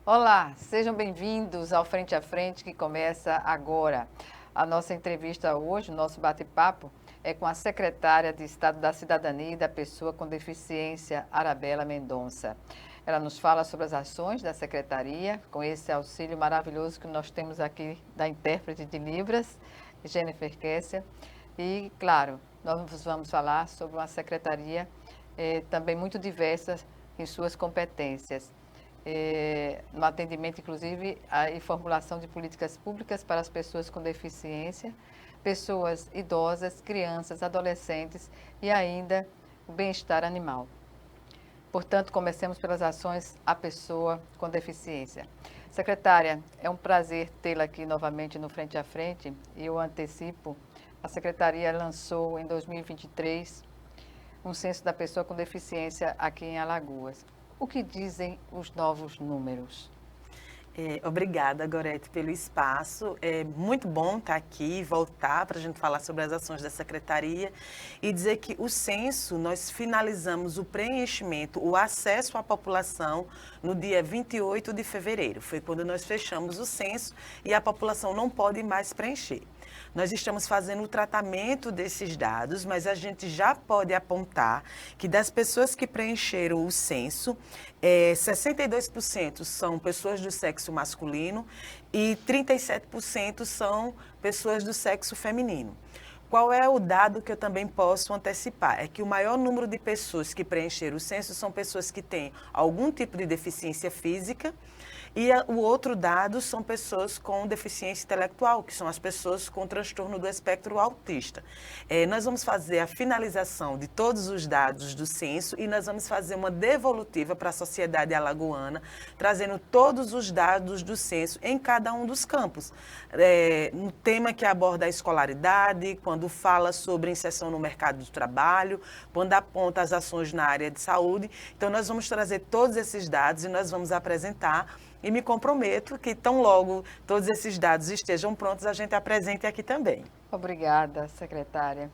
Olá, sejam bem-vindos ao Frente a Frente que começa agora. A nossa entrevista hoje, o nosso bate-papo, é com a secretária de Estado da Cidadania e da Pessoa com Deficiência, Arabella Mendonça. Ela nos fala sobre as ações da secretaria, com esse auxílio maravilhoso que nós temos aqui da intérprete de Libras, Jennifer Kessia. E, claro, nós vamos falar sobre uma secretaria também muito diversa em suas competências. No atendimento, inclusive, e formulação de políticas públicas para as pessoas com deficiência, pessoas idosas, crianças, adolescentes e ainda o bem-estar animal. Portanto, comecemos pelas ações à pessoa com deficiência. Secretária, é um prazer tê-la aqui novamente no Frente a Frente e eu antecipo, a Secretaria lançou em 2023 um censo da pessoa com deficiência aqui em Alagoas. O que dizem os novos números? Obrigada, Gorete, pelo espaço. É muito bom estar aqui, voltar para a gente falar sobre as ações da Secretaria e dizer que o censo, nós finalizamos o preenchimento, o acesso à população no dia 28 de fevereiro. Foi quando nós fechamos o censo e a população não pode mais preencher. Nós estamos fazendo o tratamento desses dados, mas a gente já pode apontar que das pessoas que preencheram o censo, 62% são pessoas do sexo masculino e 37% são pessoas do sexo feminino. Qual é o dado que eu também posso antecipar? É que o maior número de pessoas que preencheram o censo são pessoas que têm algum tipo de deficiência física. E o outro dado são pessoas com deficiência intelectual, que são as pessoas com transtorno do espectro autista. Nós vamos fazer a finalização de todos os dados do censo e nós vamos fazer uma devolutiva para a sociedade alagoana, trazendo todos os dados do censo em cada um dos campos. No tema que aborda a escolaridade, quando fala sobre inserção no mercado de trabalho, quando aponta as ações na área de saúde. Então, nós vamos trazer todos esses dados e nós vamos apresentar. E me comprometo que, tão logo todos esses dados estejam prontos, a gente apresente aqui também. Obrigada, secretária.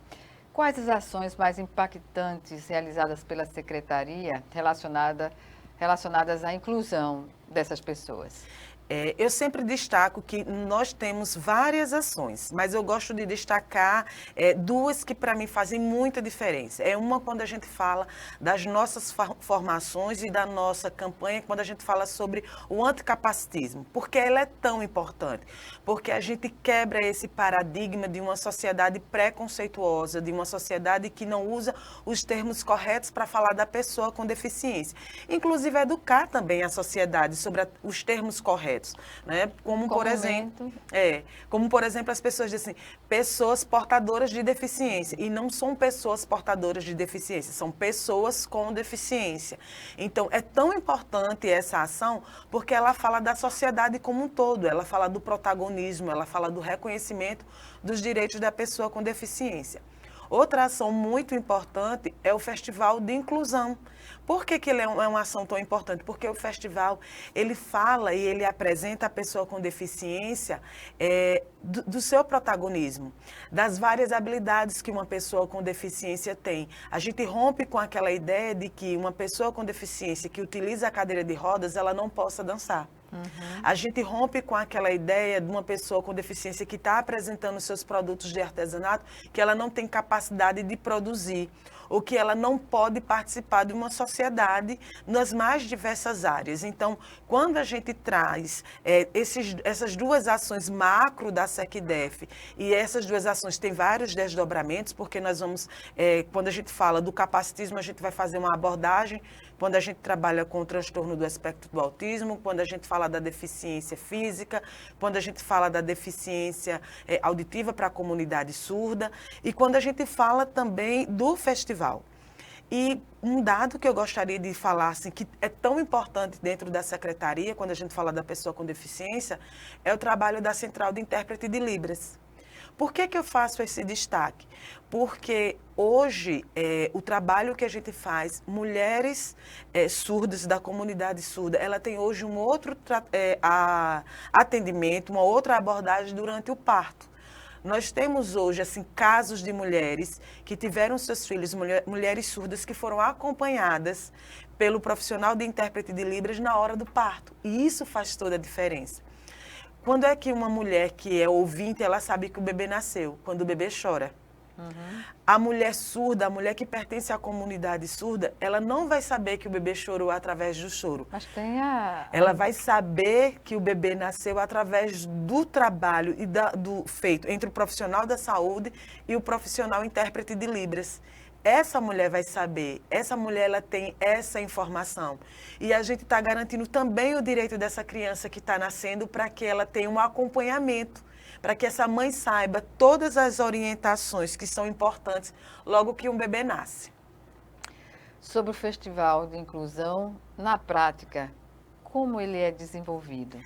Quais as ações mais impactantes realizadas pela secretaria relacionadas à inclusão dessas pessoas? Eu sempre destaco que nós temos várias ações, mas eu gosto de destacar duas que para mim fazem muita diferença. Uma quando a gente fala das nossas formações e da nossa campanha, quando a gente fala sobre o anticapacitismo. Por que ela é tão importante? Porque a gente quebra esse paradigma de uma sociedade preconceituosa, de uma sociedade que não usa os termos corretos para falar da pessoa com deficiência. Inclusive, educar também a sociedade sobre os termos corretos. Né? Como por exemplo, as pessoas dizem assim, pessoas portadoras de deficiência, e não são pessoas portadoras de deficiência, são pessoas com deficiência. Então, é tão importante essa ação porque ela fala da sociedade como um todo, ela fala do protagonismo, ela fala do reconhecimento dos direitos da pessoa com deficiência. Outra ação muito importante é o Festival de Inclusão. Por que ele é uma ação tão importante? Porque o festival, ele fala e ele apresenta a pessoa com deficiência do seu protagonismo, das várias habilidades que uma pessoa com deficiência tem. A gente rompe com aquela ideia de que uma pessoa com deficiência que utiliza a cadeira de rodas, ela não possa dançar. A gente rompe com aquela ideia de uma pessoa com deficiência que está apresentando seus produtos de artesanato, que ela não tem capacidade de produzir, ou que ela não pode participar de uma sociedade nas mais diversas áreas. Então, quando a gente traz essas duas ações macro da SECDEF, e essas duas ações têm vários desdobramentos, porque nós vamos, quando a gente fala do capacitismo, a gente vai fazer uma abordagem, quando a gente trabalha com o transtorno do espectro do autismo, quando a gente fala da deficiência física, quando a gente fala da deficiência auditiva para a comunidade surda, e quando a gente fala também do festival. E um dado que eu gostaria de falar, assim, que é tão importante dentro da secretaria, quando a gente fala da pessoa com deficiência, é o trabalho da Central de Intérprete de Libras. Por que eu faço esse destaque? Porque hoje o trabalho que a gente faz, mulheres surdas da comunidade surda, ela tem hoje um outro atendimento, uma outra abordagem durante o parto. Nós temos hoje, assim, casos de mulheres que tiveram seus filhos, mulheres surdas que foram acompanhadas pelo profissional de intérprete de Libras na hora do parto. E isso faz toda a diferença. Quando é que uma mulher que é ouvinte, ela sabe que o bebê nasceu? Quando o bebê chora. A mulher surda, a mulher que pertence à comunidade surda, ela não vai saber que o bebê chorou através do choro. Mas tem Ela vai saber que o bebê nasceu através do trabalho e do feito entre o profissional da saúde e o profissional intérprete de Libras. Essa mulher vai saber, essa mulher ela tem essa informação. E a gente está garantindo também o direito dessa criança que está nascendo para que ela tenha um acompanhamento, para que essa mãe saiba todas as orientações que são importantes logo que um bebê nasce. Sobre o Festival de Inclusão, na prática, como ele é desenvolvido?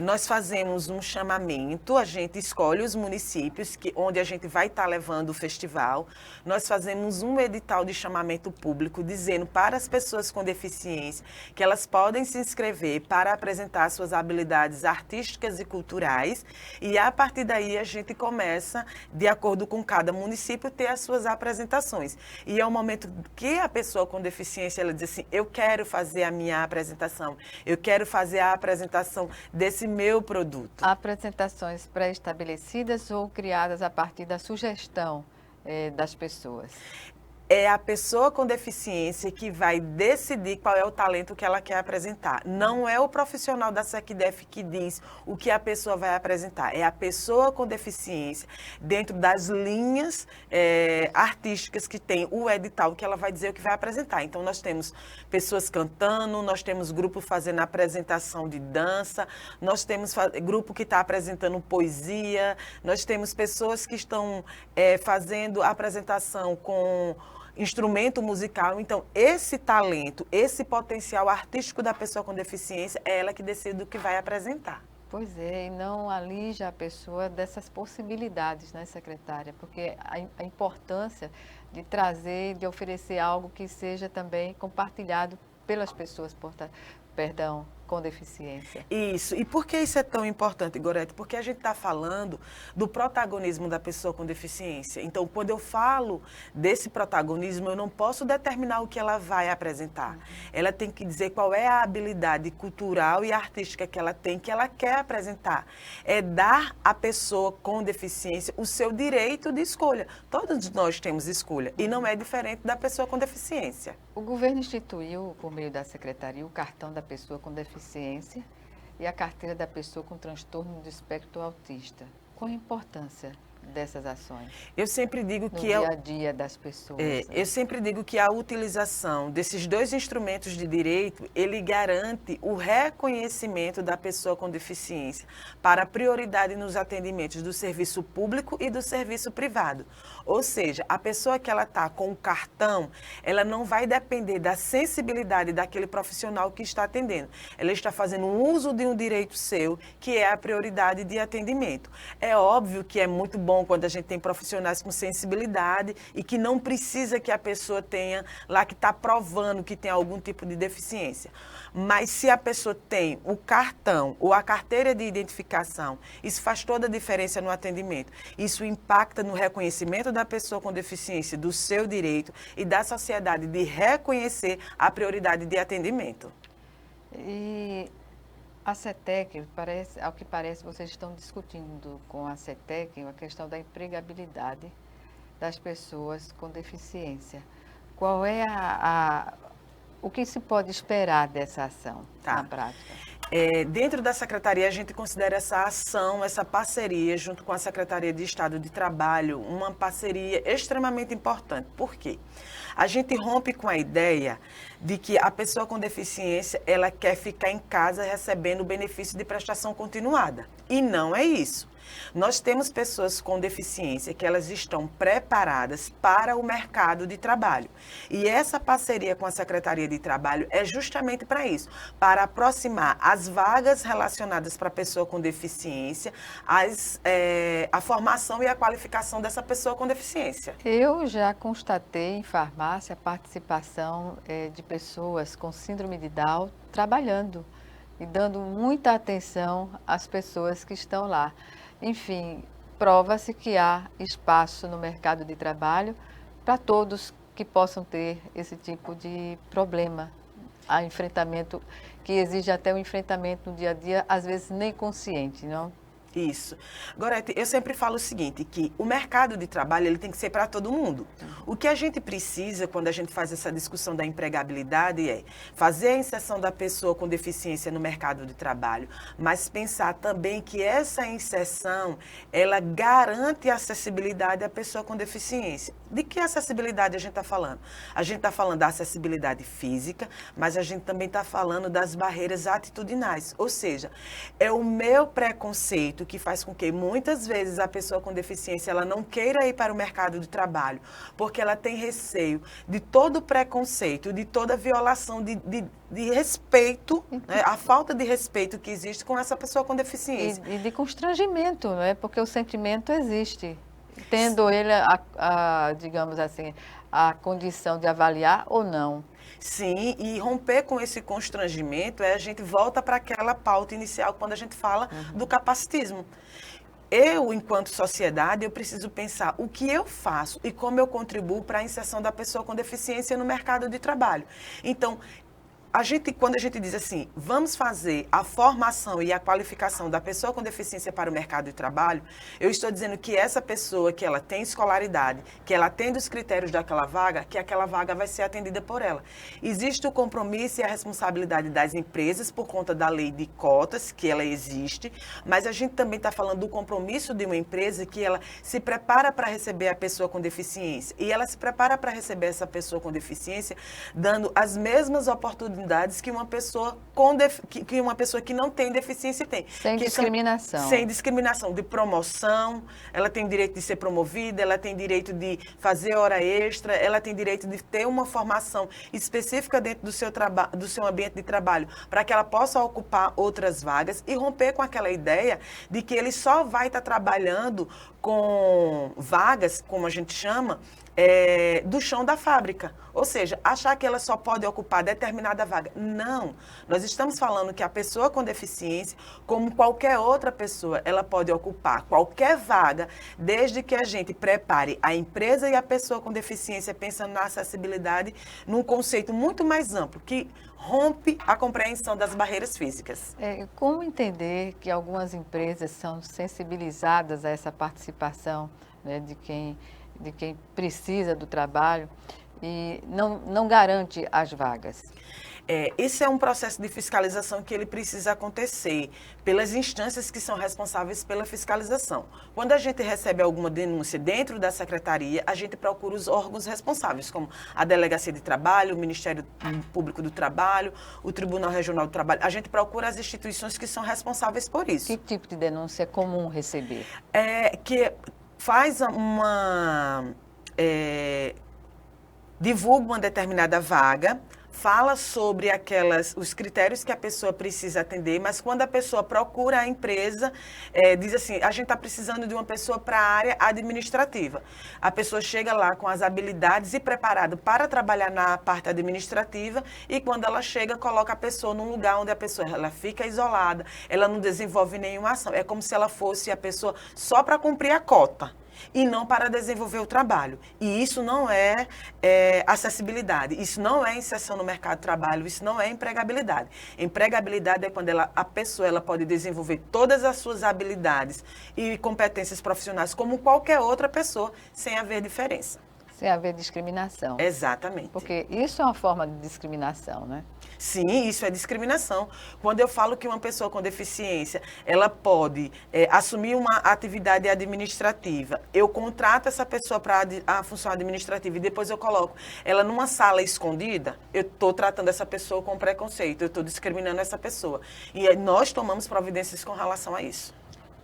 Nós fazemos um chamamento, a gente escolhe os municípios onde a gente vai estar levando o festival. Nós fazemos um edital de chamamento público dizendo para as pessoas com deficiência que elas podem se inscrever para apresentar suas habilidades artísticas e culturais. E a partir daí a gente começa, de acordo com cada município, ter as suas apresentações. E é o momento que a pessoa com deficiência ela diz assim, eu quero fazer a minha apresentação, eu quero fazer a apresentação desse meu produto. Apresentações pré-estabelecidas ou criadas a partir da sugestão das pessoas? É a pessoa com deficiência que vai decidir qual é o talento que ela quer apresentar. Não é o profissional da SECDEF que diz o que a pessoa vai apresentar. É a pessoa com deficiência, dentro das linhas artísticas que tem o edital, que ela vai dizer o que vai apresentar. Então, nós temos pessoas cantando, nós temos grupo fazendo apresentação de dança, nós temos grupo que está apresentando poesia, nós temos pessoas que estão fazendo apresentação com instrumento musical. Então, esse talento, esse potencial artístico da pessoa com deficiência, é ela que decide o que vai apresentar. Pois é, e não alija a pessoa dessas possibilidades, né, secretária? Porque a importância de trazer, de oferecer algo que seja também compartilhado pelas pessoas com deficiência. Isso. E por que isso é tão importante, Gorete? Porque a gente está falando do protagonismo da pessoa com deficiência. Então, quando eu falo desse protagonismo, eu não posso determinar o que ela vai apresentar. Ela tem que dizer qual é a habilidade cultural e artística que ela tem, que ela quer apresentar. É dar à pessoa com deficiência o seu direito de escolha. Todos nós temos escolha e não é diferente da pessoa com deficiência. O governo instituiu, por meio da secretaria, o cartão da pessoa com deficiência e a carteira da pessoa com transtorno do espectro autista. Qual a importância dessas ações? Eu sempre digo que no dia a dia das pessoas. Eu sempre digo que a utilização desses dois instrumentos de direito, ele garante o reconhecimento da pessoa com deficiência para a prioridade nos atendimentos do serviço público e do serviço privado. Ou seja, a pessoa que ela está com o cartão, ela não vai depender da sensibilidade daquele profissional que está atendendo. Ela está fazendo uso de um direito seu, que é a prioridade de atendimento. É óbvio que é muito bom quando a gente tem profissionais com sensibilidade e que não precisa que a pessoa tenha lá que está provando que tem algum tipo de deficiência. Mas se a pessoa tem o cartão ou a carteira de identificação, isso faz toda a diferença no atendimento. Isso impacta no reconhecimento da pessoa com deficiência, do seu direito e da sociedade de reconhecer a prioridade de atendimento. E a CETEC, ao que parece, vocês estão discutindo com a CETEC a questão da empregabilidade das pessoas com deficiência. Qual é o que se pode esperar dessa ação na prática? Dentro da Secretaria, a gente considera essa ação, essa parceria, junto com a Secretaria de Estado de Trabalho, uma parceria extremamente importante. Por quê? A gente rompe com a ideia de que a pessoa com deficiência, ela quer ficar em casa recebendo o benefício de prestação continuada. E não é isso. Nós temos pessoas com deficiência que elas estão preparadas para o mercado de trabalho. E essa parceria com a Secretaria de Trabalho é justamente para isso, para aproximar as vagas relacionadas para a pessoa com deficiência, a formação e a qualificação dessa pessoa com deficiência. Eu já constatei em farmácia a participação de pessoas com síndrome de Down trabalhando e dando muita atenção às pessoas que estão lá. Enfim, prova-se que há espaço no mercado de trabalho para todos que possam ter esse tipo de problema, a enfrentamento, que exige até um enfrentamento no dia a dia, às vezes nem consciente, não? Isso. Gorete, eu sempre falo o seguinte, que o mercado de trabalho ele tem que ser para todo mundo. O que a gente precisa, quando a gente faz essa discussão da empregabilidade, é fazer a inserção da pessoa com deficiência no mercado de trabalho, mas pensar também que essa inserção, ela garante a acessibilidade à pessoa com deficiência. De que acessibilidade a gente está falando? A gente está falando da acessibilidade física, mas a gente também está falando das barreiras atitudinais. Ou seja, é o meu preconceito que faz com que muitas vezes a pessoa com deficiência ela não queira ir para o mercado de trabalho, porque ela tem receio de todo preconceito, de toda violação de respeito, né, a falta de respeito que existe com essa pessoa com deficiência. E de constrangimento, não é? Porque o sentimento existe. Tendo ele, digamos assim, a condição de avaliar ou não. Sim, e romper com esse constrangimento, a gente volta para aquela pauta inicial, quando a gente fala do capacitismo. Eu, enquanto sociedade, eu preciso pensar o que eu faço e como eu contribuo para a inserção da pessoa com deficiência no mercado de trabalho. Então, quando a gente diz assim, vamos fazer a formação e a qualificação da pessoa com deficiência para o mercado de trabalho, eu estou dizendo que essa pessoa, que ela tem escolaridade, que ela atende os critérios daquela vaga, que aquela vaga vai ser atendida por ela. Existe o compromisso e a responsabilidade das empresas por conta da lei de cotas, que ela existe, mas a gente também está falando do compromisso de uma empresa que ela se prepara para receber a pessoa com deficiência. E ela se prepara para receber essa pessoa com deficiência, dando as mesmas oportunidades que uma pessoa que não tem deficiência tem. Sem discriminação. Sem discriminação, de promoção, ela tem direito de ser promovida, ela tem direito de fazer hora extra, ela tem direito de ter uma formação específica dentro do seu ambiente de trabalho, para que ela possa ocupar outras vagas e romper com aquela ideia de que ele só vai estar trabalhando com vagas, como a gente chama, do chão da fábrica. Ou seja, achar que ela só pode ocupar determinada vaga. Não. Nós estamos falando que a pessoa com deficiência, como qualquer outra pessoa, ela pode ocupar qualquer vaga, desde que a gente prepare a empresa e a pessoa com deficiência pensando na acessibilidade num conceito muito mais amplo, que rompe a compreensão das barreiras físicas. Como entender que algumas empresas são sensibilizadas a essa participação, né, de quem precisa do trabalho e não garante as vagas? Esse é um processo de fiscalização que ele precisa acontecer pelas instâncias que são responsáveis pela fiscalização. Quando a gente recebe alguma denúncia dentro da secretaria, a gente procura os órgãos responsáveis, como a Delegacia de Trabalho, o Ministério Público do Trabalho, o Tribunal Regional do Trabalho. A gente procura as instituições que são responsáveis por isso. Que tipo de denúncia é comum receber? Que faz divulga uma determinada vaga, fala sobre os critérios que a pessoa precisa atender, mas quando a pessoa procura a empresa, diz assim, a gente está precisando de uma pessoa para a área administrativa. A pessoa chega lá com as habilidades e preparado para trabalhar na parte administrativa e quando ela chega, coloca a pessoa num lugar onde a pessoa ela fica isolada, ela não desenvolve nenhuma ação. É como se ela fosse a pessoa só para cumprir a cota e não para desenvolver o trabalho. E isso não é acessibilidade, isso não é inserção no mercado de trabalho, isso não é empregabilidade. Empregabilidade é quando a pessoa ela pode desenvolver todas as suas habilidades e competências profissionais como qualquer outra pessoa, sem haver diferença. Sem haver discriminação. Exatamente. Porque isso é uma forma de discriminação, né? Sim, isso é discriminação. Quando eu falo que uma pessoa com deficiência, ela pode assumir uma atividade administrativa, eu contrato essa pessoa para a função administrativa e depois eu coloco ela numa sala escondida, eu estou tratando essa pessoa com preconceito, eu estou discriminando essa pessoa. E nós tomamos providências com relação a isso.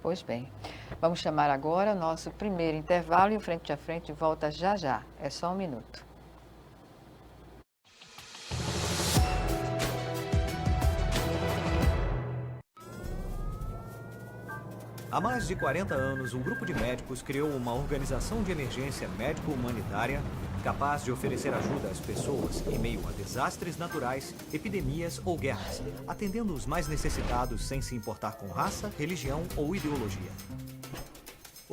Pois bem, vamos chamar agora o nosso primeiro intervalo e o Frente a Frente volta já já. É só um minuto. Há mais de 40 anos, um grupo de médicos criou uma organização de emergência médico-humanitária capaz de oferecer ajuda às pessoas em meio a desastres naturais, epidemias ou guerras, atendendo os mais necessitados sem se importar com raça, religião ou ideologia.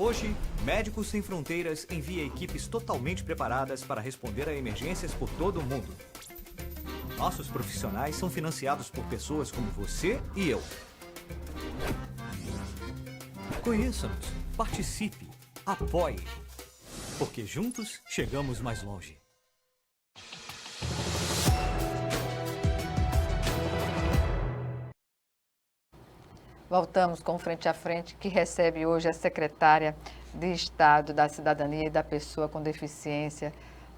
Hoje, Médicos Sem Fronteiras envia equipes totalmente preparadas para responder a emergências por todo o mundo. Nossos profissionais são financiados por pessoas como você e eu. Conheça-nos, participe, apoie, porque juntos chegamos mais longe. Voltamos com Frente a Frente, que recebe hoje a secretária de Estado da Cidadania e da Pessoa com Deficiência,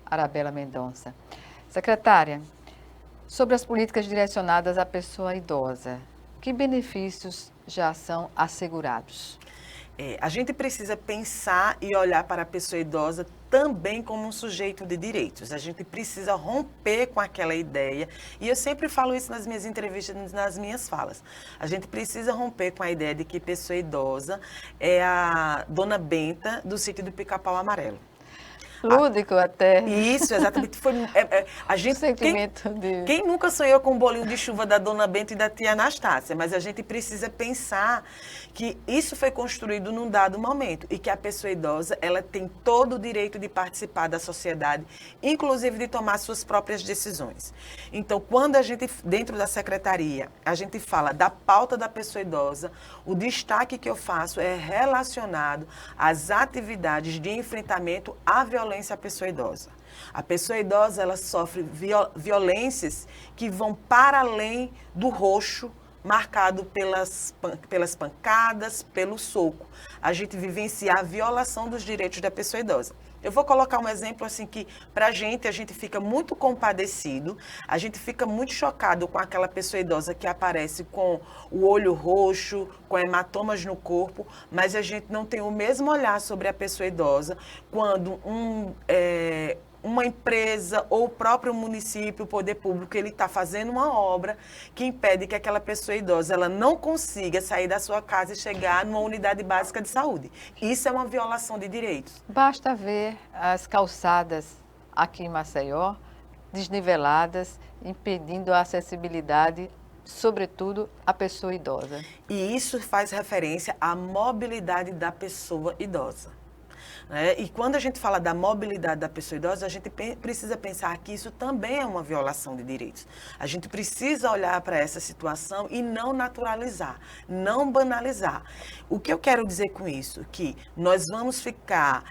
Arabella Mendonça. Secretária, sobre as políticas direcionadas à pessoa idosa, que benefícios já são assegurados? A gente precisa pensar e olhar para a pessoa idosa também como um sujeito de direitos. A gente precisa romper com aquela ideia, e eu sempre falo isso nas minhas entrevistas, nas minhas falas. A gente precisa romper com a ideia de que pessoa idosa é a Dona Benta do sítio do Pica-Pau Amarelo. Lúdico até. Isso, exatamente. A gente, quem nunca sonhou com um bolinho de chuva da Dona Benta e da tia Anastácia? Mas a gente precisa pensar que isso foi construído num dado momento e que a pessoa idosa, ela tem todo o direito de participar da sociedade, inclusive de tomar suas próprias decisões. Então, quando a gente, dentro da secretaria, a gente fala da pauta da pessoa idosa, o destaque que eu faço é relacionado às atividades de enfrentamento à violência à pessoa idosa. A pessoa idosa, ela sofre violências que vão para além do roxo marcado pelas pancadas, pelo soco. A gente vivencia a violação dos direitos da pessoa idosa. Eu vou colocar um exemplo assim que, para a gente fica muito compadecido, a gente fica muito chocado com aquela pessoa idosa que aparece com o olho roxo, com hematomas no corpo, mas a gente não tem o mesmo olhar sobre a pessoa idosa quando uma empresa ou o próprio município, o poder público, ele está fazendo uma obra que impede que aquela pessoa idosa ela não consiga sair da sua casa e chegar numa unidade básica de saúde. Isso é uma violação de direitos. Basta ver as calçadas aqui em Maceió, desniveladas, impedindo a acessibilidade, sobretudo à pessoa idosa. E isso faz referência à mobilidade da pessoa idosa. E quando a gente fala da mobilidade da pessoa idosa, a gente precisa pensar que isso também é uma violação de direitos. A gente precisa olhar para essa situação e não naturalizar, não banalizar. O que eu quero dizer com isso? Que nós vamos ficar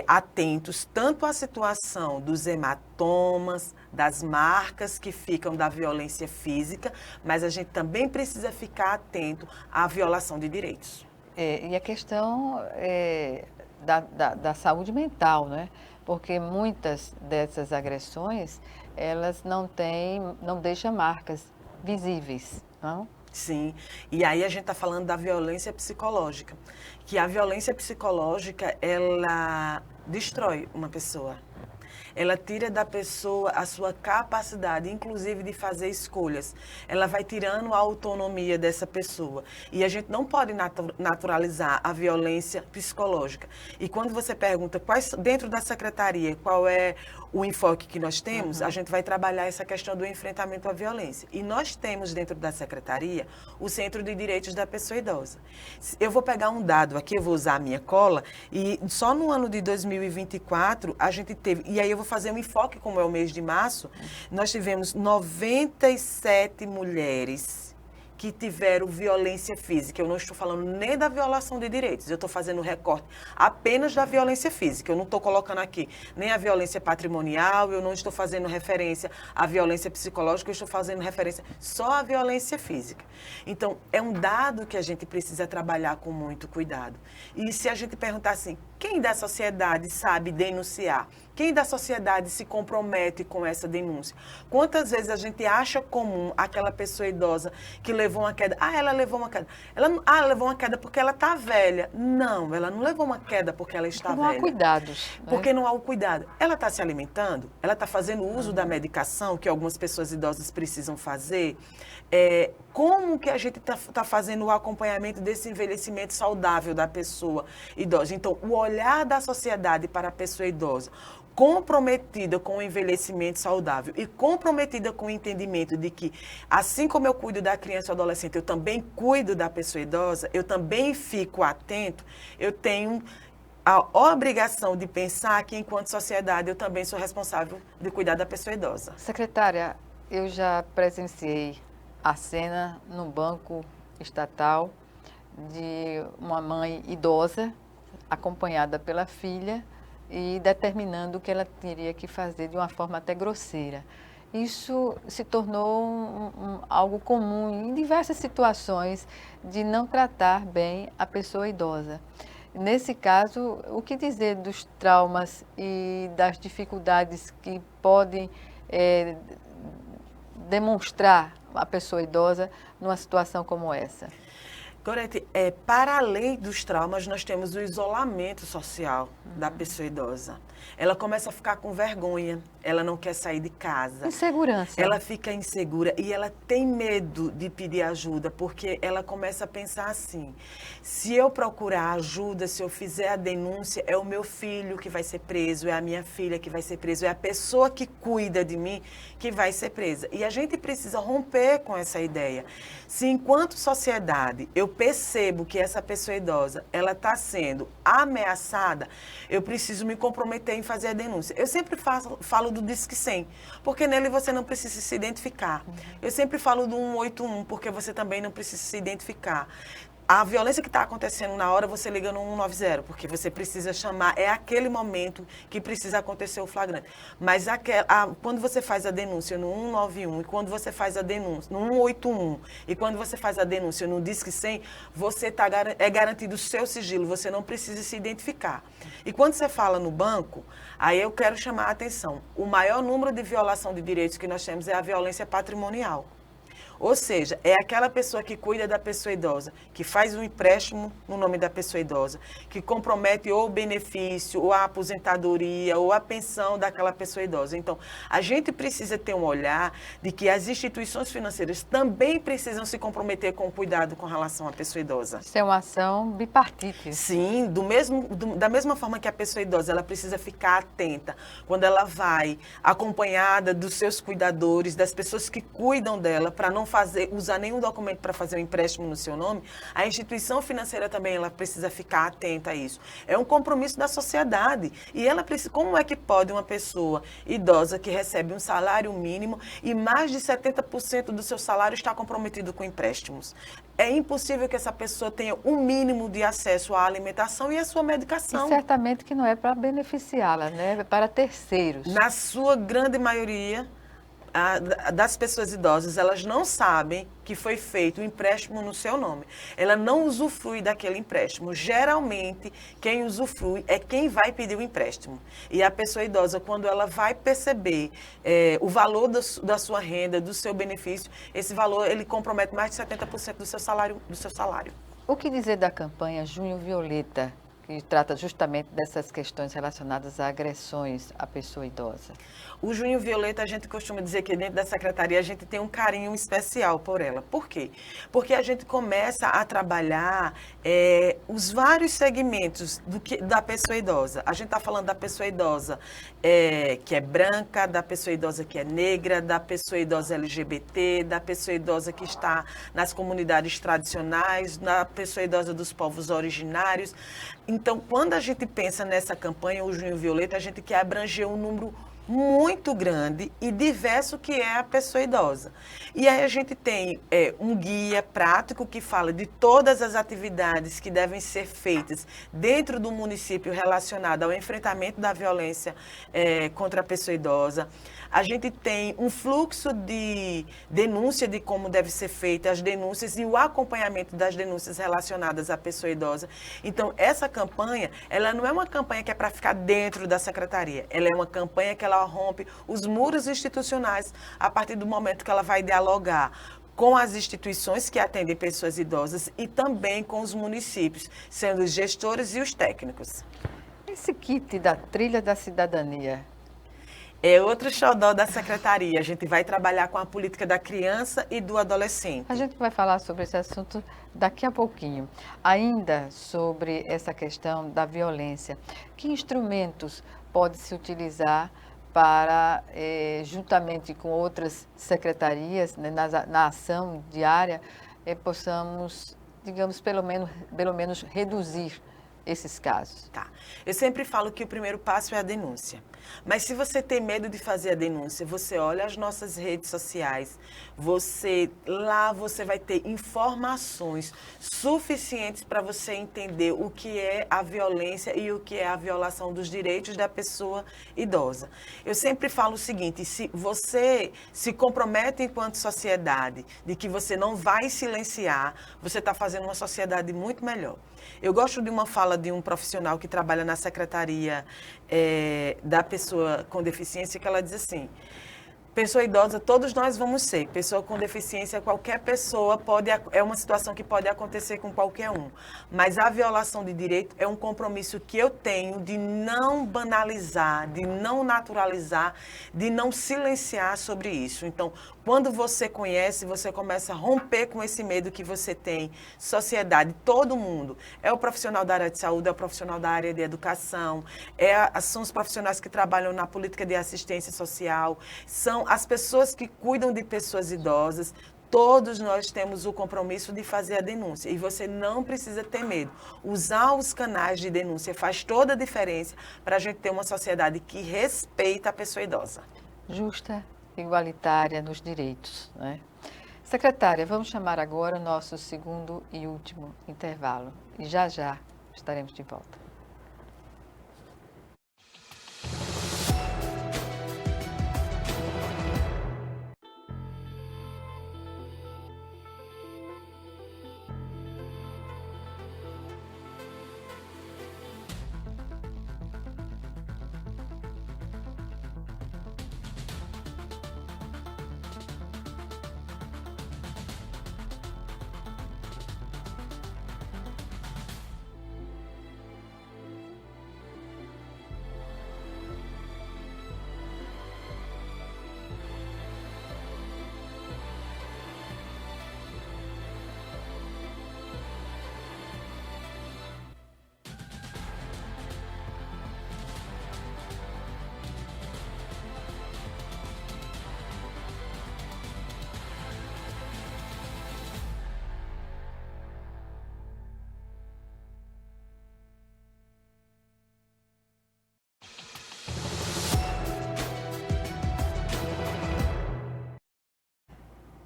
atentos tanto à situação dos hematomas, das marcas que ficam da violência física, mas a gente também precisa ficar atento à violação de direitos. E a questão da saúde mental, né? Porque muitas dessas agressões, elas não deixam marcas visíveis, não? Sim, e aí a gente está falando da violência psicológica, que a violência psicológica, ela destrói uma pessoa. Ela tira da pessoa a sua capacidade, inclusive, de fazer escolhas. Ela vai tirando a autonomia dessa pessoa. E a gente não pode naturalizar a violência psicológica. E quando você pergunta dentro da secretaria, qual é o enfoque que nós temos, a gente vai trabalhar essa questão do enfrentamento à violência. E nós temos dentro da secretaria o Centro de Direitos da Pessoa Idosa. Eu vou pegar um dado aqui, eu vou usar a minha cola, e só no ano de 2024 a gente teve, e aí eu vou fazer um enfoque, como é o mês de março, nós tivemos 97 mulheres que tiveram violência física. Eu não estou falando nem da violação de direitos, eu estou fazendo recorte apenas da violência física. Eu não estou colocando aqui nem a violência patrimonial, eu não estou fazendo referência à violência psicológica, eu estou fazendo referência só à violência física. Então, é um dado que a gente precisa trabalhar com muito cuidado. E se a gente perguntar assim, quem da sociedade sabe denunciar? Quem da sociedade se compromete com essa denúncia? Quantas vezes a gente acha comum aquela pessoa idosa que levou uma queda? Ela levou uma queda. Ela levou uma queda porque ela está velha. Não, ela não levou uma queda porque ela está velha. Não há cuidados. Porque não há o cuidado. Ela está se alimentando? Ela está fazendo uso da medicação que algumas pessoas idosas precisam fazer? Como que a gente está fazendo o acompanhamento desse envelhecimento saudável da pessoa idosa? Então, o olhar da sociedade para a pessoa idosa, comprometida com o envelhecimento saudável e comprometida com o entendimento de que, assim como eu cuido da criança e do adolescente, eu também cuido da pessoa idosa, eu também fico atento, eu tenho a obrigação de pensar que, enquanto sociedade, eu também sou responsável de cuidar da pessoa idosa. Secretária, eu já presenciei a cena num banco estatal de uma mãe idosa acompanhada pela filha e determinando o que ela teria que fazer de uma forma até grosseira. Isso se tornou algo comum em diversas situações de não tratar bem a pessoa idosa. Nesse caso, o que dizer dos traumas e das dificuldades que podem demonstrar a pessoa idosa numa situação como essa? Gorete, para além dos traumas, nós temos o isolamento social da pessoa idosa. Ela começa a ficar com vergonha, ela não quer sair de casa. Insegurança. Ela fica insegura e ela tem medo de pedir ajuda, porque ela começa a pensar assim, se eu procurar ajuda, se eu fizer a denúncia, é o meu filho que vai ser preso, é a minha filha que vai ser preso, é a pessoa que cuida de mim que vai ser presa. E a gente precisa romper com essa ideia. Se enquanto sociedade eu percebo que essa pessoa idosa, ela está sendo ameaçada, eu preciso me comprometer em fazer a denúncia. Eu sempre falo do Disque 100, porque nele você não precisa se identificar. Eu sempre falo do 181, porque você também não precisa se identificar. A violência que está acontecendo na hora, você liga no 190, porque você precisa chamar, é aquele momento que precisa acontecer o flagrante. Mas quando você faz a denúncia no 191 e quando você faz a denúncia no 181 e quando você faz a denúncia no Disque 100, é garantido o seu sigilo, você não precisa se identificar. E quando você fala no banco, aí eu quero chamar a atenção. O maior número de violação de direitos que nós temos é a violência patrimonial. Ou seja, é aquela pessoa que cuida da pessoa idosa, que faz um empréstimo no nome da pessoa idosa, que compromete ou o benefício, ou a aposentadoria, ou a pensão daquela pessoa idosa. Então, a gente precisa ter um olhar de que as instituições financeiras também precisam se comprometer com o cuidado com relação à pessoa idosa. Isso é uma ação bipartite. Sim, da mesma forma que a pessoa idosa, ela precisa ficar atenta quando ela vai acompanhada dos seus cuidadores, das pessoas que cuidam dela, para não usar nenhum documento para fazer um empréstimo no seu nome, a instituição financeira também ela precisa ficar atenta a isso. É um compromisso da sociedade. E ela precisa, como é que pode uma pessoa idosa que recebe um salário mínimo e mais de 70% do seu salário está comprometido com empréstimos? É impossível que essa pessoa tenha um mínimo de acesso à alimentação e à sua medicação. E certamente que não é para beneficiá-la, né? É para terceiros. Na sua grande maioria das pessoas idosas, elas não sabem que foi feito um empréstimo no seu nome. Ela não usufrui daquele empréstimo. Geralmente, quem usufrui é quem vai pedir o empréstimo. E a pessoa idosa, quando ela vai perceber o valor da sua renda, do seu benefício, esse valor ele compromete mais de 70% do seu salário. O que dizer da campanha Junho Violeta, que trata justamente dessas questões relacionadas a agressões à pessoa idosa? O Junho Violeta, a gente costuma dizer que dentro da secretaria a gente tem um carinho especial por ela. Por quê? Porque a gente começa a trabalhar os vários segmentos da pessoa idosa. A gente está falando da pessoa idosa que é branca, da pessoa idosa que é negra, da pessoa idosa LGBT, da pessoa idosa que está nas comunidades tradicionais, da pessoa idosa dos povos originários. Então, quando a gente pensa nessa campanha, o Junho Violeta, a gente quer abranger um número muito grande e diverso que é a pessoa idosa. E aí a gente tem um guia prático que fala de todas as atividades que devem ser feitas dentro do município relacionado ao enfrentamento da violência contra a pessoa idosa. A gente tem um fluxo de denúncia de como deve ser feita as denúncias e o acompanhamento das denúncias relacionadas à pessoa idosa. Então, essa campanha, ela não é uma campanha que é para ficar dentro da secretaria. Ela é uma campanha que ela rompe os muros institucionais a partir do momento que ela vai dialogar com as instituições que atendem pessoas idosas e também com os municípios, sendo os gestores e os técnicos. Esse kit da Trilha da Cidadania é outro xodó da secretaria. A gente vai trabalhar com a política da criança e do adolescente. A gente vai falar sobre esse assunto daqui a pouquinho. Ainda sobre essa questão da violência, que instrumentos pode-se utilizar para, juntamente com outras secretarias, né, na ação diária, possamos, digamos, pelo menos reduzir esses casos? Tá. Eu sempre falo que o primeiro passo é a denúncia. Mas se você tem medo de fazer a denúncia, você olha as nossas redes sociais, lá você vai ter informações suficientes para você entender o que é a violência e o que é a violação dos direitos da pessoa idosa. Eu sempre falo o seguinte, se você se compromete enquanto sociedade de que você não vai silenciar, você está fazendo uma sociedade muito melhor. Eu gosto de uma fala de um profissional que trabalha na Secretaria da Pessoa com Deficiência, que ela diz assim, pessoa idosa, todos nós vamos ser. Pessoa com deficiência, qualquer pessoa é uma situação que pode acontecer com qualquer um. Mas a violação de direito é um compromisso que eu tenho de não banalizar, de não naturalizar, de não silenciar sobre isso. Então, quando você conhece, você começa a romper com esse medo que você tem. Sociedade, todo mundo. É o profissional da área de saúde, é o profissional da área de educação, são os profissionais que trabalham na política de assistência social, são as pessoas que cuidam de pessoas idosas. Todos nós temos o compromisso de fazer a denúncia e você não precisa ter medo. Usar os canais de denúncia faz toda a diferença para a gente ter uma sociedade que respeita a pessoa idosa. Justa, igualitária nos direitos, né? Secretária, vamos chamar agora o nosso segundo e último intervalo e já estaremos de volta.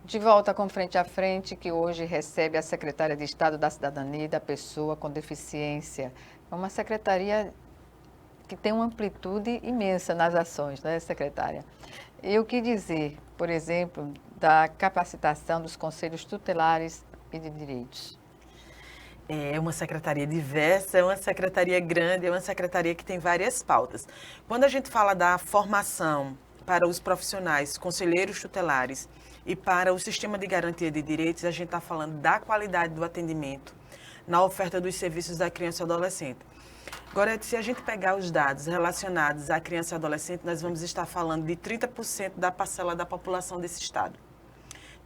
De volta com Frente a Frente, que hoje recebe a secretária de Estado da Cidadania e da Pessoa com Deficiência. É uma secretaria que tem uma amplitude imensa nas ações, né, secretária? E o que dizer, por exemplo, da capacitação dos conselhos tutelares e de direitos? É uma secretaria diversa, é uma secretaria grande, é uma secretaria que tem várias pautas. Quando a gente fala da formação para os profissionais, conselheiros tutelares e para o sistema de garantia de direitos, a gente está falando da qualidade do atendimento na oferta dos serviços da criança e adolescente. Agora, se a gente pegar os dados relacionados à criança e adolescente, nós vamos estar falando de 30% da parcela da população desse estado.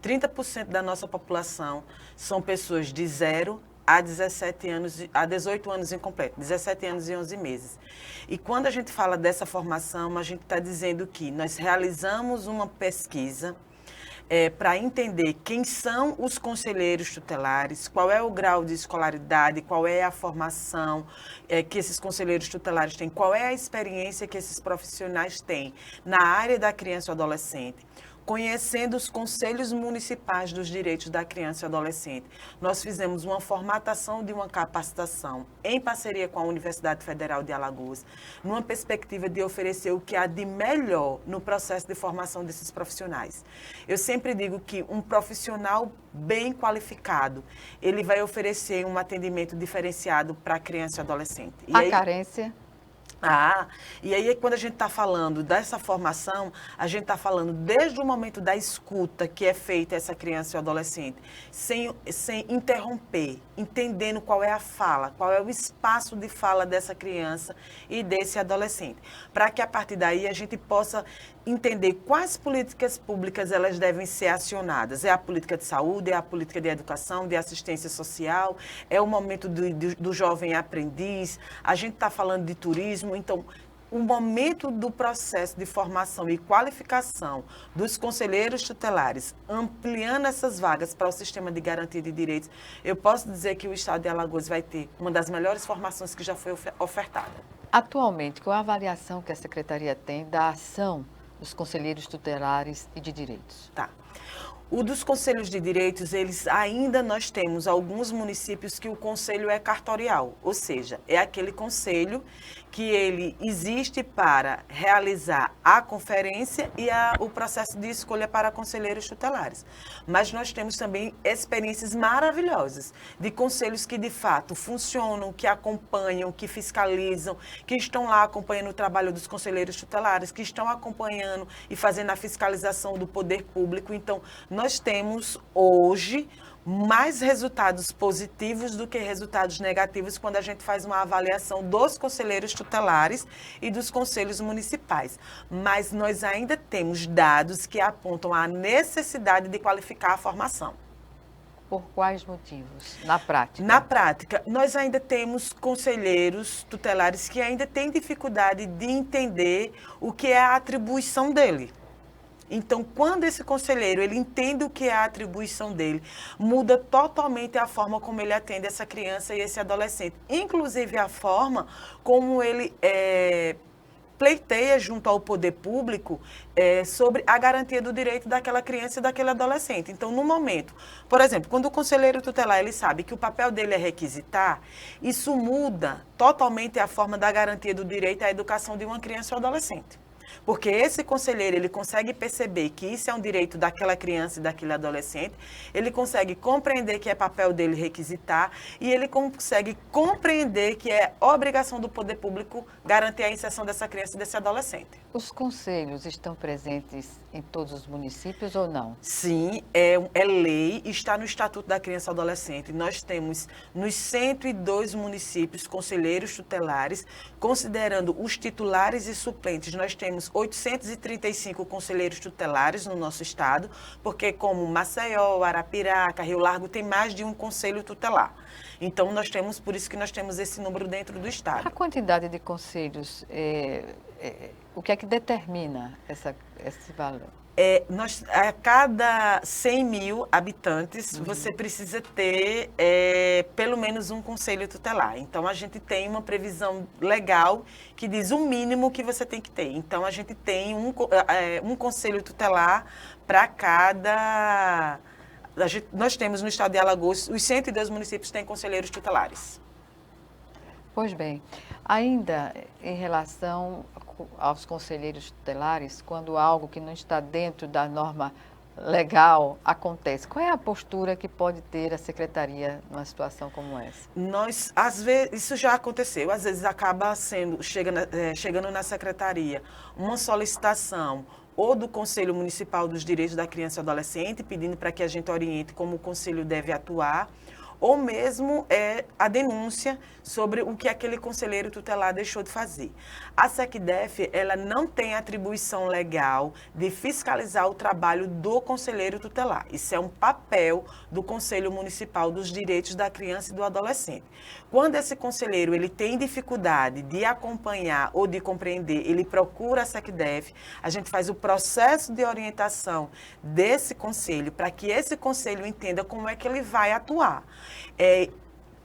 30% da nossa população são pessoas de 0 a 17 anos, a 18 anos incompleto, 17 anos e 11 meses. E quando a gente fala dessa formação, a gente está dizendo que nós realizamos uma pesquisa para entender quem são os conselheiros tutelares, qual é o grau de escolaridade, qual é a formação que esses conselheiros tutelares têm, qual é a experiência que esses profissionais têm na área da criança e adolescente. Conhecendo os conselhos municipais dos direitos da criança e adolescente. Nós fizemos uma formatação de uma capacitação em parceria com a Universidade Federal de Alagoas, numa perspectiva de oferecer o que há de melhor no processo de formação desses profissionais. Eu sempre digo que um profissional bem qualificado, ele vai oferecer um atendimento diferenciado para a criança e adolescente. A carência? E aí quando a gente está falando dessa formação, a gente está falando desde o momento da escuta que é feita essa criança e adolescente, sem interromper, entendendo qual é a fala, qual é o espaço de fala dessa criança e desse adolescente, para que a partir daí a gente possa entender quais políticas públicas elas devem ser acionadas. É a política de saúde, é a política de educação, de assistência social, é o momento do jovem aprendiz, a gente está falando de turismo. Então, o momento do processo de formação e qualificação dos conselheiros tutelares, ampliando essas vagas para o sistema de garantia de direitos, eu posso dizer que o Estado de Alagoas vai ter uma das melhores formações que já foi ofertada. Atualmente, qual a avaliação que a Secretaria tem da ação dos conselheiros tutelares e de direitos? Tá. O dos conselhos de direitos, nós temos alguns municípios que o conselho é cartorial, ou seja, é aquele conselho que ele existe para realizar a conferência e o processo de escolha para conselheiros tutelares. Mas nós temos também experiências maravilhosas de conselhos que de fato funcionam, que acompanham, que fiscalizam, que estão lá acompanhando o trabalho dos conselheiros tutelares, que estão acompanhando e fazendo a fiscalização do poder público. Então, nós temos hoje mais resultados positivos do que resultados negativos quando a gente faz uma avaliação dos conselheiros tutelares e dos conselhos municipais. Mas nós ainda temos dados que apontam a necessidade de qualificar a formação. Por quais motivos, na prática? Na prática, nós ainda temos conselheiros tutelares que ainda têm dificuldade de entender o que é a atribuição dele. Então, quando esse conselheiro ele entende o que é a atribuição dele, muda totalmente a forma como ele atende essa criança e esse adolescente. Inclusive a forma como ele pleiteia junto ao poder público sobre a garantia do direito daquela criança e daquele adolescente. Então, no momento, por exemplo, quando o conselheiro tutelar ele sabe que o papel dele é requisitar, isso muda totalmente a forma da garantia do direito à educação de uma criança ou adolescente. Porque esse conselheiro, ele consegue perceber que isso é um direito daquela criança e daquele adolescente, ele consegue compreender que é papel dele requisitar e ele consegue compreender que é obrigação do poder público garantir a inserção dessa criança e desse adolescente. Os conselhos estão presentes em todos os municípios ou não? Sim, é lei, está no Estatuto da Criança e Adolescente. Nós temos nos 102 municípios conselheiros tutelares, considerando os titulares e suplentes, nós temos 835 conselheiros tutelares no nosso estado, porque como Maceió, Arapiraca, Rio Largo, tem mais de um conselho tutelar. Então, por isso que nós temos esse número dentro do estado. A quantidade de conselhos, o que é que determina esse valor? A cada 100 mil habitantes, você precisa ter pelo menos um conselho tutelar. Então, a gente tem uma previsão legal que diz o mínimo que você tem que ter. Então, a gente tem um conselho tutelar para cada... Nós temos no estado de Alagoas, os 102 municípios têm conselheiros tutelares. Pois bem, ainda em relação aos conselheiros tutelares, quando algo que não está dentro da norma legal acontece, qual é a postura que pode ter a secretaria numa situação como essa? Às vezes, isso já aconteceu, às vezes acaba chegando na secretaria uma solicitação ou do Conselho Municipal dos Direitos da Criança e Adolescente, pedindo para que a gente oriente como o Conselho deve atuar, ou mesmo a denúncia sobre o que aquele conselheiro tutelar deixou de fazer. A SecDef, ela não tem atribuição legal de fiscalizar o trabalho do conselheiro tutelar. Isso é um papel do Conselho Municipal dos Direitos da Criança e do Adolescente. Quando esse conselheiro ele tem dificuldade de acompanhar ou de compreender, ele procura a SecDef, a gente faz o processo de orientação desse conselho para que esse conselho entenda como é que ele vai atuar.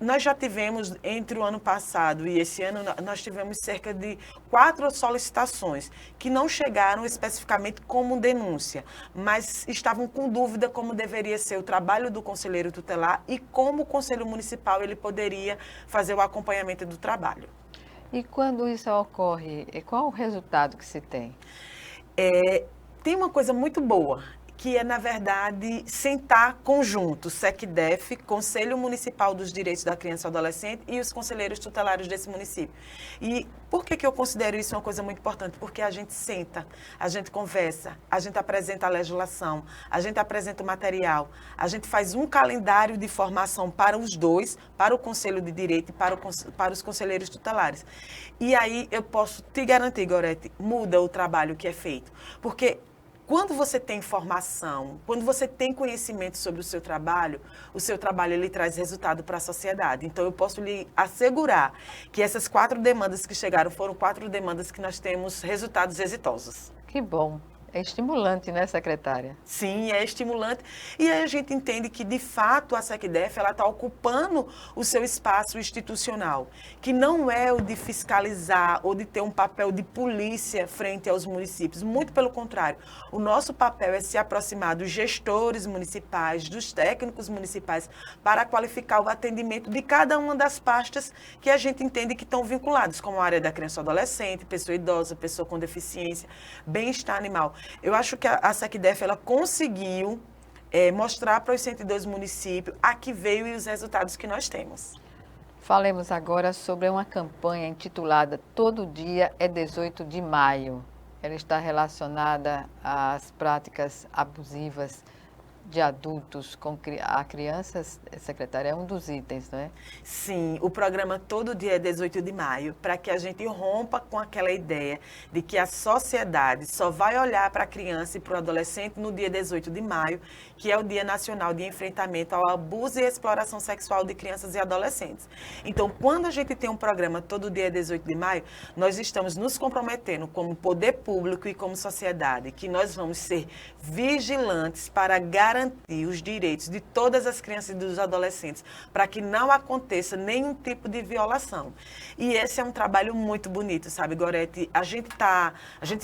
Nós já tivemos, entre o ano passado e esse ano, nós tivemos cerca de 4 solicitações que não chegaram especificamente como denúncia, mas estavam com dúvida como deveria ser o trabalho do conselheiro tutelar e como o Conselho Municipal ele poderia fazer o acompanhamento do trabalho. E quando isso ocorre, qual o resultado que se tem? Tem uma coisa muito boa, que é, na verdade, sentar conjunto, SecDef, Conselho Municipal dos Direitos da Criança e Adolescente e os conselheiros tutelares desse município. E por que eu considero isso uma coisa muito importante? Porque a gente senta, a gente conversa, a gente apresenta a legislação, a gente apresenta o material, a gente faz um calendário de formação para os dois, para o Conselho de Direito e para os conselheiros tutelares. E aí eu posso te garantir, Gorete, muda o trabalho que é feito. Porque quando você tem informação, quando você tem conhecimento sobre o seu trabalho ele traz resultado para a sociedade. Então, eu posso lhe assegurar que essas 4 demandas que chegaram foram 4 demandas que nós temos resultados exitosos. Que bom. É estimulante, né, secretária? Sim, é estimulante. E aí a gente entende que, de fato, a SECDEF está ocupando o seu espaço institucional, que não é o de fiscalizar ou de ter um papel de polícia frente aos municípios. Muito pelo contrário. O nosso papel é se aproximar dos gestores municipais, dos técnicos municipais, para qualificar o atendimento de cada uma das pastas que a gente entende que estão vinculadas, como a área da criança e adolescente, pessoa idosa, pessoa com deficiência, bem-estar animal. Eu acho que a SECDEF ela conseguiu mostrar para os 102 municípios a que veio e os resultados que nós temos. Falemos agora sobre uma campanha intitulada Todo Dia é 18 de Maio. Ela está relacionada às práticas abusivas de adultos a crianças, secretária, é um dos itens, não é? Sim, o programa Todo Dia é 18 de Maio, para que a gente rompa com aquela ideia de que a sociedade só vai olhar para a criança e para o adolescente no dia 18 de maio, que é o Dia Nacional de Enfrentamento ao Abuso e Exploração Sexual de Crianças e Adolescentes. Então, quando a gente tem um programa Todo Dia é 18 de maio, nós estamos nos comprometendo como poder público e como sociedade, que nós vamos ser vigilantes para garantir os direitos de todas as crianças e dos adolescentes, para que não aconteça nenhum tipo de violação. E esse é um trabalho muito bonito, sabe, Gorete? A gente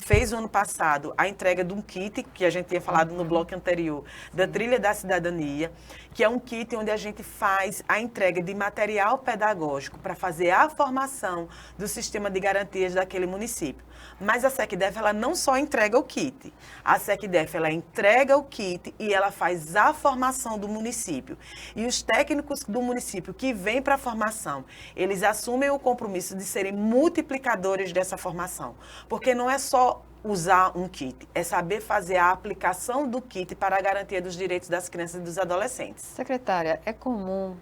fez no ano passado a entrega de um kit, que a gente tinha falado no bloco anterior, da Trilha da Cidadania, que é um kit onde a gente faz a entrega de material pedagógico para fazer a formação do sistema de garantias daquele município. Mas a SECDEF, ela não só entrega o kit. A SECDEF, ela entrega o kit e ela faz a formação do município. E os técnicos do município que vêm para a formação, eles assumem o compromisso de serem multiplicadores dessa formação. Porque não é só usar um kit, é saber fazer a aplicação do kit para a garantia dos direitos das crianças e dos adolescentes. Secretária, é comum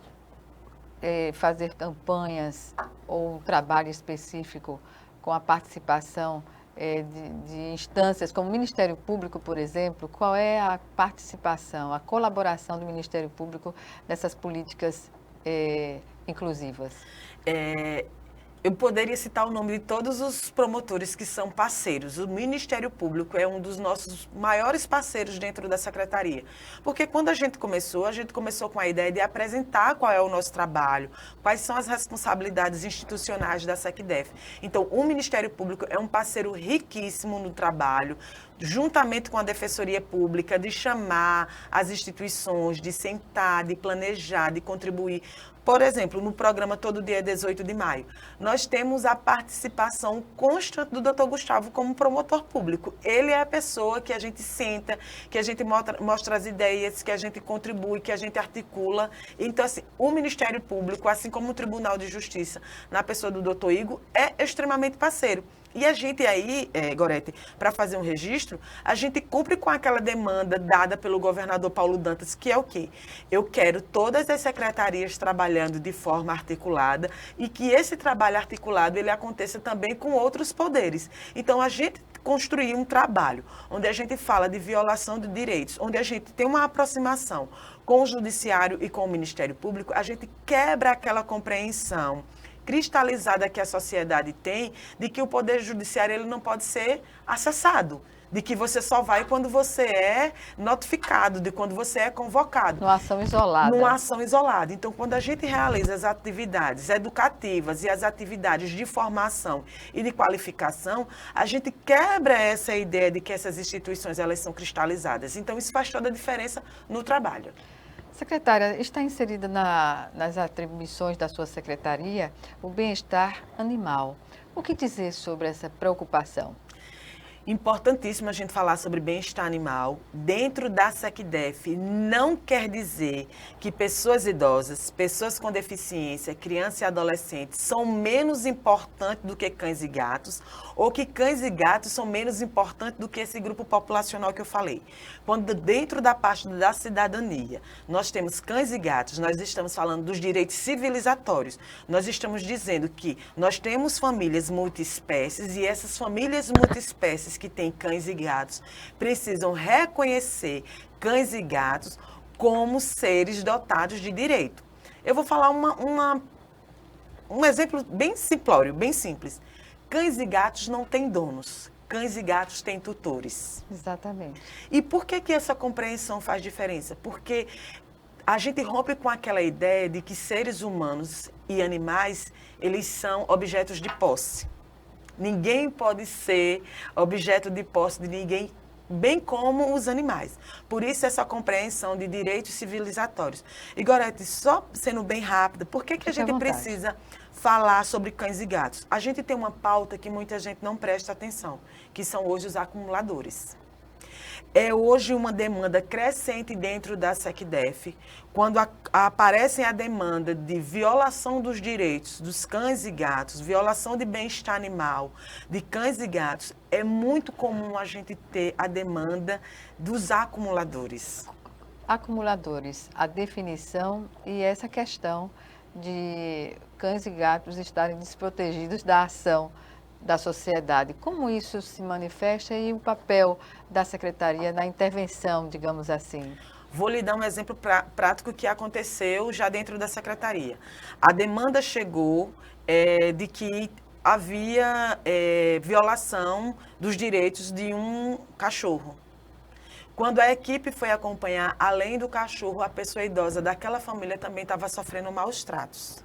fazer campanhas ou um trabalho específico com a participação de instâncias como o Ministério Público, por exemplo? Qual é a participação, a colaboração do Ministério Público nessas políticas inclusivas? Eu poderia citar o nome de todos os promotores que são parceiros. O Ministério Público é um dos nossos maiores parceiros dentro da Secretaria. Porque quando a gente começou com a ideia de apresentar qual é o nosso trabalho, quais são as responsabilidades institucionais da SECDEF. Então, o Ministério Público é um parceiro riquíssimo no trabalho, juntamente com a Defensoria Pública, de chamar as instituições, de sentar, de planejar, de contribuir. Por exemplo, no programa Todo Dia 18 de Maio, nós temos a participação constante do Dr. Gustavo como promotor público. Ele é a pessoa que a gente senta, que a gente mostra as ideias, que a gente contribui, que a gente articula. Então, assim, o Ministério Público, assim como o Tribunal de Justiça, na pessoa do Dr. Igor, é extremamente parceiro. E a gente aí, Gorete, para fazer um registro, a gente cumpre com aquela demanda dada pelo governador Paulo Dantas, que é o quê? Eu quero todas as secretarias trabalhando de forma articulada e que esse trabalho articulado ele aconteça também com outros poderes. Então, a gente construir um trabalho onde a gente fala de violação de direitos, onde a gente tem uma aproximação com o Judiciário e com o Ministério Público, a gente quebra aquela compreensão cristalizada que a sociedade tem de que o Poder Judiciário ele não pode ser acessado, de que você só vai quando você é notificado, de quando você é convocado. Numa ação isolada. Numa ação isolada. Então, quando a gente realiza as atividades educativas e as atividades de formação e de qualificação, a gente quebra essa ideia de que essas instituições elas são cristalizadas. Então, isso faz toda a diferença no trabalho. Secretária, está inserida nas atribuições da sua secretaria o bem-estar animal. O que dizer sobre essa preocupação? Importantíssimo a gente falar sobre bem-estar animal. Dentro da SECDEF não quer dizer que pessoas idosas, pessoas com deficiência, crianças e adolescentes são menos importantes do que cães e gatos, ou que cães e gatos são menos importantes do que esse grupo populacional que eu falei. Quando dentro da parte da cidadania nós temos cães e gatos, nós estamos falando dos direitos civilizatórios. Nós estamos dizendo que nós temos famílias multiespécies e essas famílias multiespécies país que tem cães e gatos precisam reconhecer cães e gatos como seres dotados de direito. Eu vou falar um exemplo bem simplório, bem simples. Cães e gatos não têm donos. Cães e gatos têm tutores. Exatamente. E por que essa compreensão faz diferença? Porque a gente rompe com aquela ideia de que seres humanos e animais, eles são objetos de posse. Ninguém pode ser objeto de posse de ninguém, bem como os animais. Por isso, essa compreensão de direitos civilizatórios. E, Gorete, só sendo bem rápida, por que a gente precisa falar sobre cães e gatos? A gente tem uma pauta que muita gente não presta atenção, que são hoje os acumuladores. É hoje uma demanda crescente dentro da SECDEF, quando aparecem a demanda de violação dos direitos dos cães e gatos, violação de bem-estar animal, de cães e gatos, é muito comum a gente ter a demanda dos acumuladores. Acumuladores, a definição e essa questão de cães e gatos estarem desprotegidos da ação da sociedade. Como isso se manifesta e o papel da Secretaria na intervenção, digamos assim? Vou lhe dar um exemplo prático que aconteceu já dentro da Secretaria. A demanda chegou de que havia violação dos direitos de um cachorro. Quando a equipe foi acompanhar, além do cachorro, a pessoa idosa daquela família também estava sofrendo maus tratos.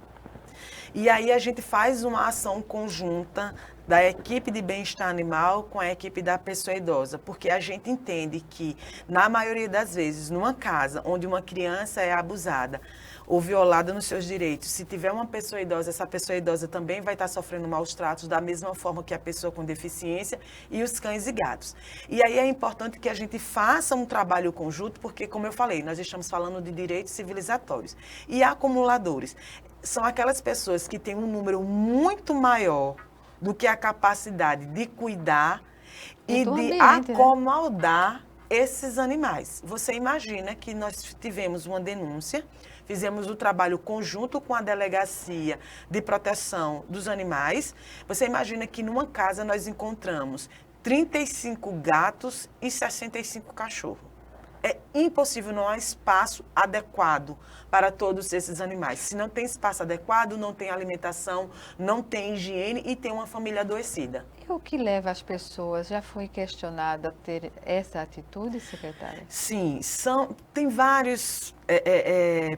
E aí a gente faz uma ação conjunta da equipe de bem-estar animal com a equipe da pessoa idosa, porque a gente entende que, na maioria das vezes, numa casa onde uma criança é abusada ou violada nos seus direitos, se tiver uma pessoa idosa, essa pessoa idosa também vai estar sofrendo maus tratos da mesma forma que a pessoa com deficiência e os cães e gatos. E aí é importante que a gente faça um trabalho conjunto, porque, como eu falei, nós estamos falando de direitos civilizatórios. E acumuladores são aquelas pessoas que têm um número muito maior do que a capacidade de cuidar e de acomodar esses animais. Você imagina que nós tivemos uma denúncia, fizemos o trabalho conjunto com a Delegacia de Proteção dos Animais. Você imagina que numa casa nós encontramos 35 gatos e 65 cachorros. É impossível, não há espaço adequado para todos esses animais. Se não tem espaço adequado, não tem alimentação, não tem higiene e tem uma família adoecida. E o que leva as pessoas, já foi questionado a ter essa atitude, secretária? Sim, tem vários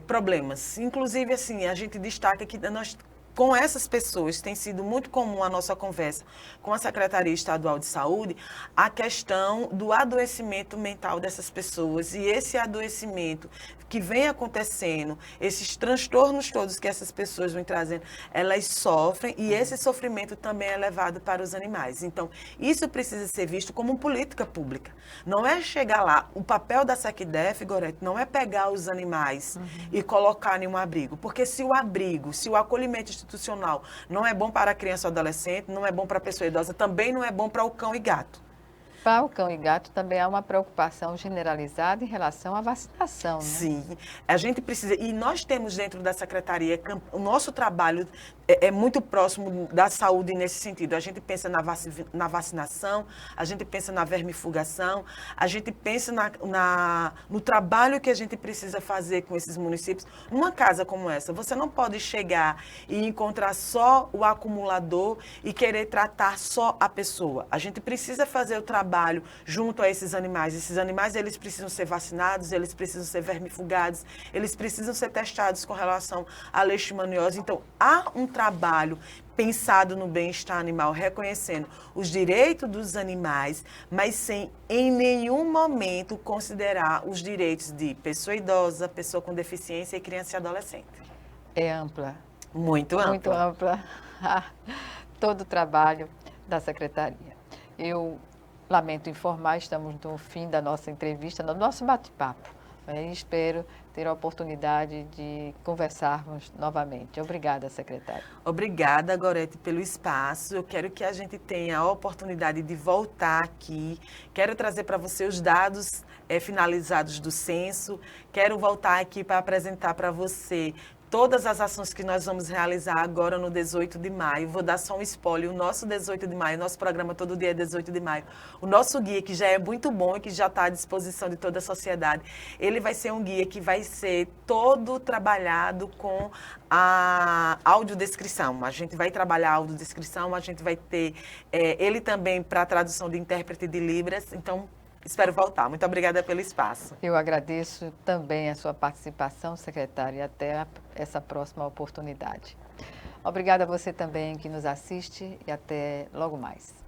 problemas. Inclusive, assim, a gente destaca que nós, com essas pessoas, tem sido muito comum a nossa conversa com a Secretaria Estadual de Saúde, a questão do adoecimento mental dessas pessoas. E esse adoecimento que vem acontecendo, esses transtornos todos que essas pessoas vêm trazendo, elas sofrem e esse sofrimento também é levado para os animais. Então, isso precisa ser visto como política pública. Não é chegar lá, o papel da SECDEF, Gorete, não é pegar os animais e colocar em um abrigo. Porque se o abrigo, se o acolhimento institucional não é bom para a criança ou adolescente, não é bom para a pessoa idosa, também não é bom para o cão e gato. Para o cão e gato também há uma preocupação generalizada em relação à vacinação, né? Sim, a gente precisa, e nós temos dentro da Secretaria, o nosso trabalho é muito próximo da saúde nesse sentido. A gente pensa na vacinação, a gente pensa na vermifugação, a gente pensa no trabalho que a gente precisa fazer com esses municípios. Numa casa como essa, você não pode chegar e encontrar só o acumulador e querer tratar só a pessoa. A gente precisa fazer o trabalho junto a esses animais. Esses animais, eles precisam ser vacinados, eles precisam ser vermifugados, eles precisam ser testados com relação à leishmaniose. Então, há um trabalho pensado no bem-estar animal, reconhecendo os direitos dos animais, mas sem em nenhum momento considerar os direitos de pessoa idosa, pessoa com deficiência e criança e adolescente. É ampla. Muito ampla. Muito ampla todo o trabalho da Secretaria. Eu lamento informar, estamos no fim da nossa entrevista, do nosso bate-papo. Espero ter a oportunidade de conversarmos novamente. Obrigada, secretária. Obrigada, Gorete, pelo espaço. Eu quero que a gente tenha a oportunidade de voltar aqui. Quero trazer para você os dados finalizados do censo. Quero voltar aqui para apresentar para você todas as ações que nós vamos realizar agora no 18 de maio. Vou dar só um spoiler, o nosso 18 de maio, nosso programa todo dia é 18 de maio. O nosso guia, que já é muito bom e que já está à disposição de toda a sociedade, ele vai ser um guia que vai ser todo trabalhado com a audiodescrição. A gente vai trabalhar a audiodescrição, a gente vai ter ele também para tradução de intérprete de Libras, então espero voltar. Muito obrigada pelo espaço. Eu agradeço também a sua participação, secretária, e até essa próxima oportunidade. Obrigada a você também que nos assiste e até logo mais.